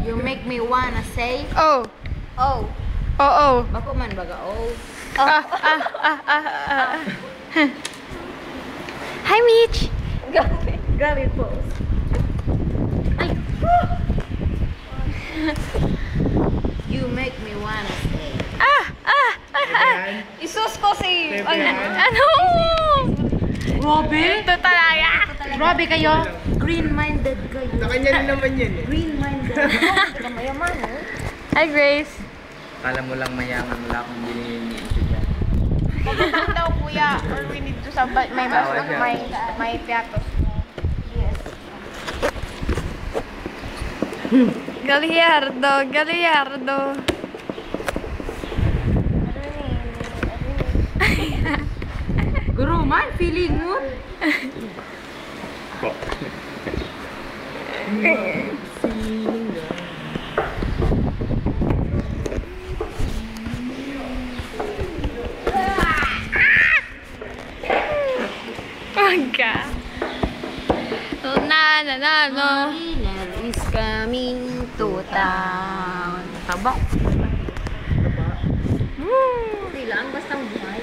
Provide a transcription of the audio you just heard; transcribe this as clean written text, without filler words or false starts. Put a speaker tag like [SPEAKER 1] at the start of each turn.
[SPEAKER 1] You make me wanna say.
[SPEAKER 2] Oh.
[SPEAKER 1] Oh.
[SPEAKER 2] Oh.
[SPEAKER 1] Bako man baga oh.
[SPEAKER 2] Hi, Mitch.
[SPEAKER 1] Grabe pose. Ay. You make me wanna say.
[SPEAKER 2] Isus ko si... Ano?
[SPEAKER 1] Grabe.
[SPEAKER 2] Ito talaga.
[SPEAKER 1] Grabe kayo. Green-minded kayo.
[SPEAKER 3] Nakanya rin naman yan eh.
[SPEAKER 1] Green-minded. Mayaman, oh.
[SPEAKER 2] Hi, Grace.
[SPEAKER 3] Kala mo lang mayaman, wala akong binili ni Ito dyan.
[SPEAKER 4] Pagkatang daw kuya, or we need to sabay, may piatos. Yes.
[SPEAKER 2] Gallardo.
[SPEAKER 1] Guru man, feeling mo.
[SPEAKER 2] Magka. No.
[SPEAKER 1] Mariner is coming to town. Tabak. Hindi lang, basta buhay.